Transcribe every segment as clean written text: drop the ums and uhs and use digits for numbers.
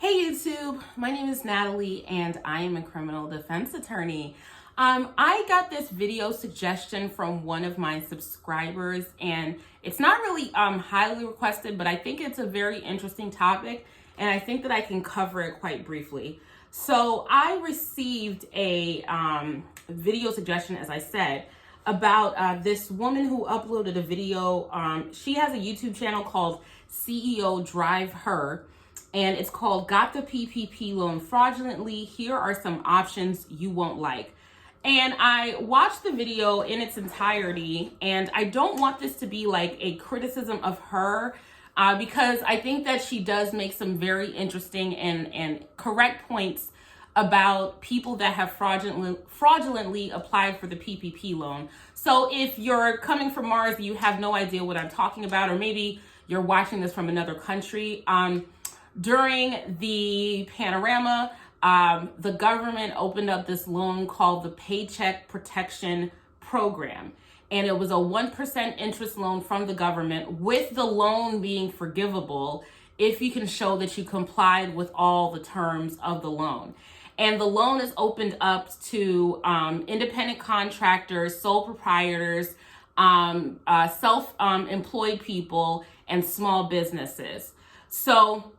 Hey YouTube, my name is Natalie and I am a criminal defense attorney. I got this video suggestion from one of my subscribers, and it's not really highly requested, but I think it's a very interesting topic and I think that I can cover it quite briefly. So I received a video suggestion, as I said, about this woman who uploaded a video. She has a YouTube channel called CEO Drive Her, and it's called Got the PPP Loan Fraudulently. Here are some options you won't like. And I watched the video in its entirety, and I don't want this to be like a criticism of her because I think that she does make some very interesting and correct points about people that have fraudulently applied for the PPP loan. So if you're coming from Mars, you have no idea what I'm talking about, or maybe you're watching this from another country. During the panorama, the government opened up this loan called the Paycheck Protection Program. And it was a 1% interest loan from the government, with the loan being forgivable if you can show that you complied with all the terms of the loan. And the loan is opened up to independent contractors, sole proprietors, self-employed people, and small businesses. So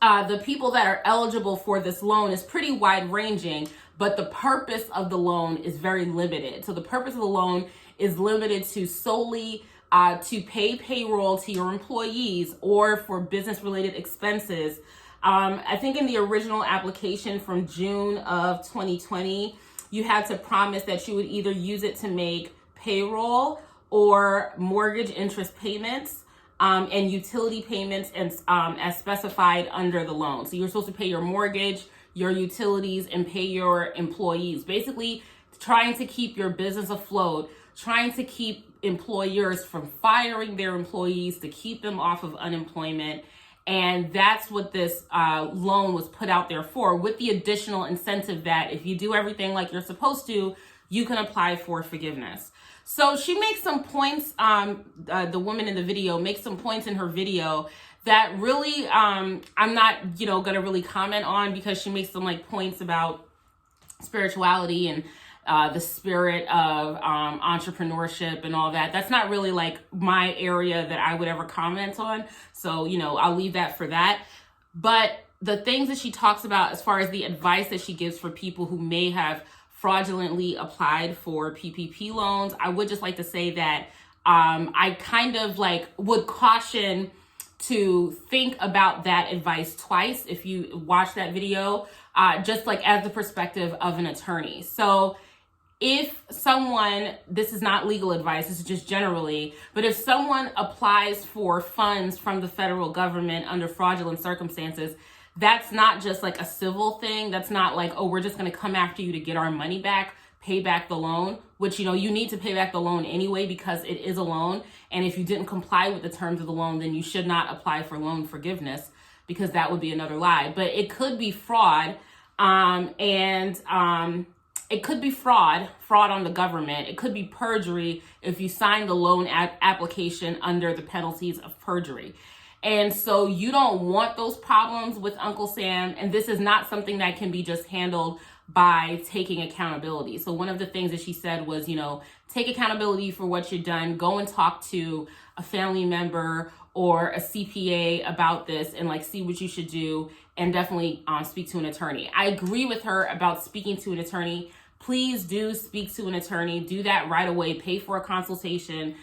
the people that are eligible for this loan is pretty wide ranging, but the purpose of the loan is very limited. So the purpose of the loan is limited to solely to pay payroll to your employees or for business related expenses. I think in the original application from June of 2020, you had to promise that you would either use it to make payroll or mortgage interest payments, and utility payments, and as specified under the loan. So you're supposed to pay your mortgage, your utilities, and pay your employees. Basically, trying to keep your business afloat, trying to keep employers from firing their employees, to keep them off of unemployment. And that's what this loan was put out there for, with the additional incentive that if you do everything like you're supposed to, you can apply for forgiveness. So she makes some points, the woman in the video makes some points in her video that really I'm not, gonna really comment on, because she makes some points about spirituality and the spirit of entrepreneurship and all that. That's not really my area that I would ever comment on. So, I'll leave that for that. But the things that she talks about as far as the advice that she gives for people who may have fraudulently applied for PPP loans, I would just like to say that I kind of would caution to think about that advice twice if you watch that video, just as the perspective of an attorney. So if someone, this is not legal advice, this is just generally, but if someone applies for funds from the federal government under fraudulent circumstances, that's not just a civil thing. That's not oh, we're just going to come after you to get our money back, pay back the loan, which, you need to pay back the loan anyway because it is a loan. And if you didn't comply with the terms of the loan, then you should not apply for loan forgiveness, because that would be another lie. But it could be fraud, it could be fraud on the government. It could be perjury if you sign the loan application under the penalties of perjury. And so you don't want those problems with Uncle Sam. And this is not something that can be just handled by taking accountability. So one of the things that she said was, take accountability for what you've done. Go and talk to a family member or a CPA about this and see what you should do, and definitely speak to an attorney. I agree with her about speaking to an attorney. Please do speak to an attorney. Do that right away. Pay for a consultation,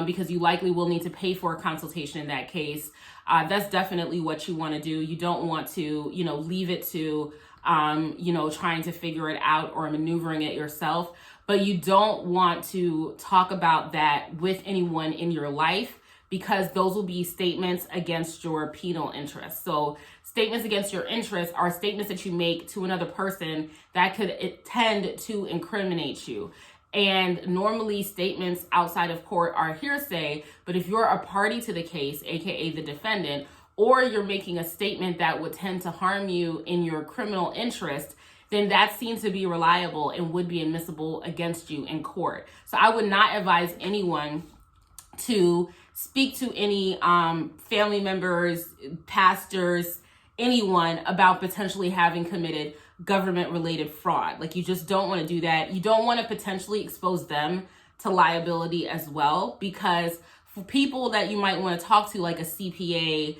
because you likely will need to pay for a consultation in that case. That's definitely what you want to do. You don't want to, leave it to, trying to figure it out or maneuvering it yourself. But you don't want to talk about that with anyone in your life, because those will be statements against your penal interest. So statements against your interest are statements that you make to another person that could tend to incriminate you. And normally statements outside of court are hearsay, but if you're a party to the case, aka the defendant, or you're making a statement that would tend to harm you in your criminal interest, then that seems to be reliable and would be admissible against you in court. So I would not advise anyone to speak to any family members, pastors, anyone about potentially having committed government-related fraud. Like, you just don't want to do that. You don't want to potentially expose them to liability as well, because for people that you might want to talk to, like a CPA,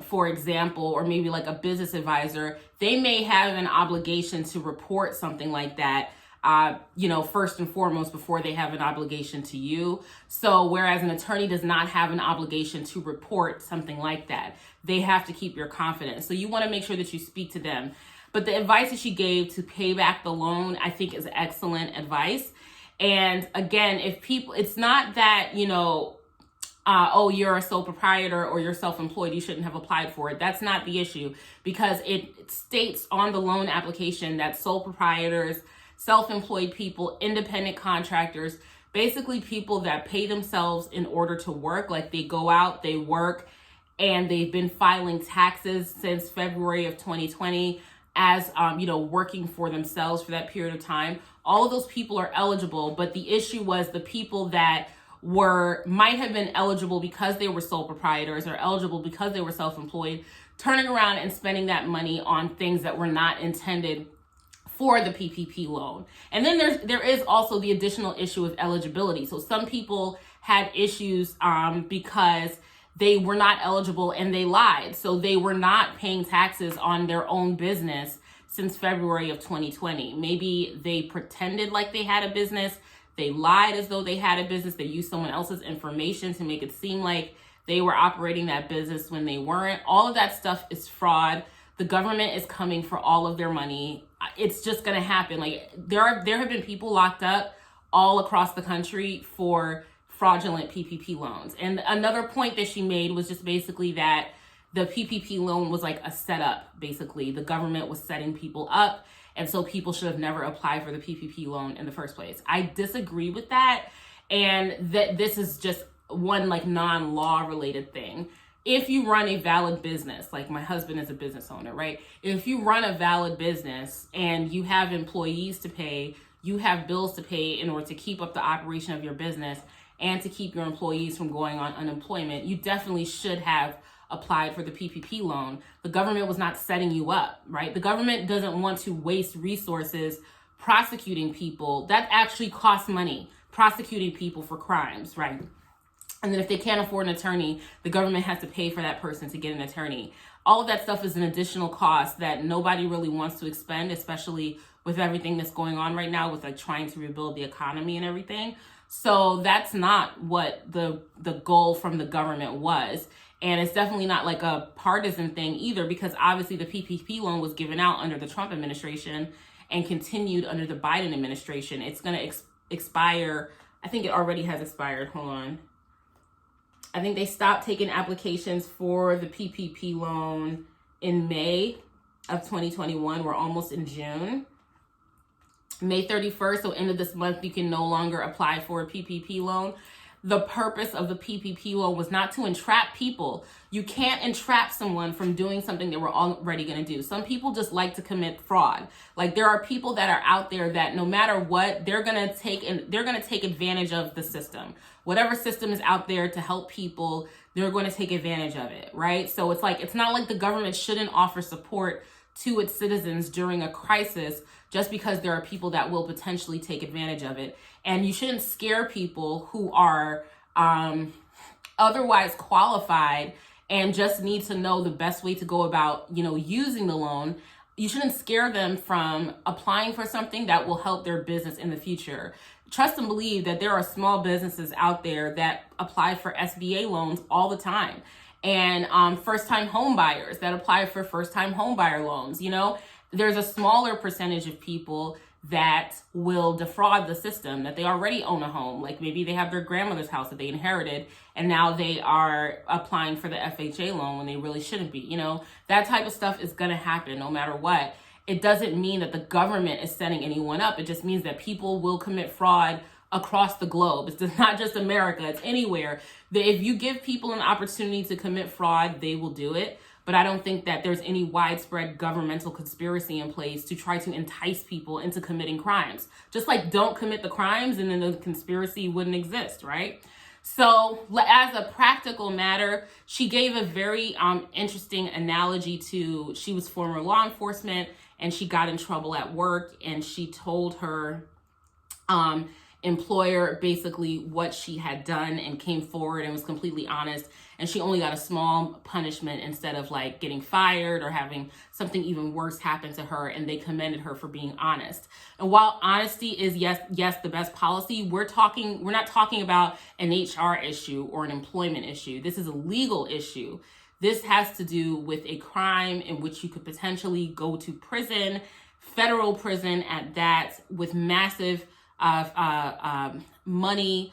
for example, or maybe like a business advisor, they may have an obligation to report something like that, first and foremost, before they have an obligation to you. So whereas an attorney does not have an obligation to report something like that, they have to keep your confidence. So you want to make sure that you speak to them. But the advice that she gave to pay back the loan, I think, is excellent advice. And again, it's not that, you're a sole proprietor or you're self-employed, you shouldn't have applied for it. That's not the issue, because it states on the loan application that sole proprietors, self-employed people, independent contractors, basically people that pay themselves in order to work, like they go out, they work, and they've been filing taxes since February of 2020 as, working for themselves for that period of time. All of those people are eligible, but the issue was the people that might have been eligible because they were sole proprietors or eligible because they were self-employed, turning around and spending that money on things that were not intended for the PPP loan. And then there is also the additional issue of eligibility. So some people had issues because they were not eligible and they lied. So they were not paying taxes on their own business since February of 2020. Maybe they pretended like they had a business. They lied as though they had a business. They used someone else's information to make it seem like they were operating that business when they weren't. All of that stuff is fraud. The government is coming for all of their money. It's just going to happen. Like, there have been people locked up all across the country for fraudulent PPP loans. And another point that she made was just basically that the PPP loan was like a setup. Basically, the government was setting people up, and so people should have never applied for the PPP loan in the first place. I disagree with that, and that this is just one like non-law related thing. If you run a valid business, like my husband is a business owner, right? If you run a valid business and you have employees to pay, you have bills to pay in order to keep up the operation of your business and to keep your employees from going on unemployment, you definitely should have applied for the PPP loan. The government was not setting you up, right? The government doesn't want to waste resources prosecuting people. That actually costs money, prosecuting people for crimes, right? And then if they can't afford an attorney, the government has to pay for that person to get an attorney. All of that stuff is an additional cost that nobody really wants to expend, especially with everything that's going on right now with like trying to rebuild the economy and everything. So that's not what the goal from the government was. And it's definitely not like a partisan thing either, because obviously the PPP loan was given out under the Trump administration and continued under the Biden administration. It's going to expire. I think it already has expired. Hold on. I think they stopped taking applications for the PPP loan in May of 2021. We're almost in June. May 31st, so end of this month, you can no longer apply for a PPP loan. The purpose of the PPP loan was not to entrap people. You can't entrap someone from doing something they were already going to do. Some people just like to commit fraud. Like, there are people that are out there that no matter what, they're going to take advantage of the system. Whatever system is out there to help people, they're going to take advantage of it, right? So it's not like the government shouldn't offer support to its citizens during a crisis just because there are people that will potentially take advantage of it. And you shouldn't scare people who are otherwise qualified and just need to know the best way to go about, using the loan. You shouldn't scare them from applying for something that will help their business in the future. Trust and believe that there are small businesses out there that apply for SBA loans all the time. And first-time home buyers that apply for first-time home buyer loans. There's a smaller percentage of people that will defraud the system, that they already own a home. Like, maybe they have their grandmother's house that they inherited, and now they are applying for the FHA loan when they really shouldn't be. That type of stuff is going to happen no matter what. It doesn't mean that the government is setting anyone up. It just means that people will commit fraud across the globe. It's not just America, it's anywhere. If you give people an opportunity to commit fraud, they will do it. But I don't think that there's any widespread governmental conspiracy in place to try to entice people into committing crimes. Just like, don't commit the crimes and then the conspiracy wouldn't exist, right? So as a practical matter, she gave a very interesting analogy to, she was former law enforcement and she got in trouble at work, and she told her employer basically what she had done and came forward and was completely honest, and she only got a small punishment instead of like getting fired or having something even worse happen to her, and they commended her for being honest. And while honesty is yes the best policy, we're not talking about an HR issue or an employment issue. This is a legal issue. This has to do with a crime in which you could potentially go to prison, federal prison at that, with massive money,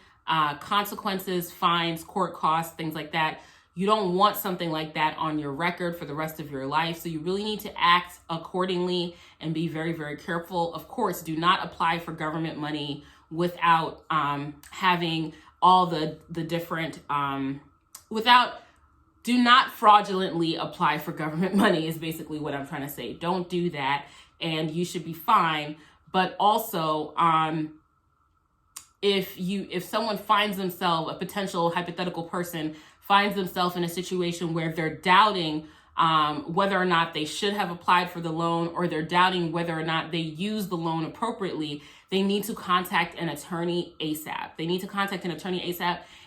consequences, fines, court costs, things like that. You don't want something like that on your record for the rest of your life. So you really need to act accordingly and be very, very careful. Of course, do not apply for government money without having all the different, do not fraudulently apply for government money is basically what I'm trying to say. Don't do that, and you should be fine. But also, if someone finds themselves, a potential hypothetical person finds themselves in a situation where they're doubting whether or not they should have applied for the loan, or they're doubting whether or not they use the loan appropriately, they need to contact an attorney ASAP.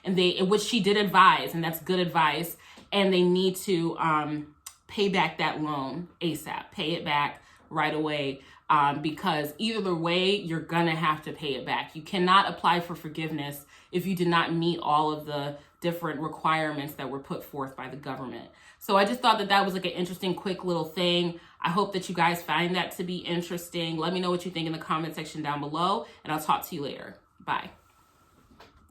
And which she did advise, and that's good advice. And they need to pay back that loan ASAP. Pay it back right away. Because either way, you're gonna have to pay it back. You cannot apply for forgiveness if you did not meet all of the different requirements that were put forth by the government. So I just thought that was like an interesting, quick little thing. I hope that you guys find that to be interesting. Let me know what you think in the comment section down below, and I'll talk to you later. Bye.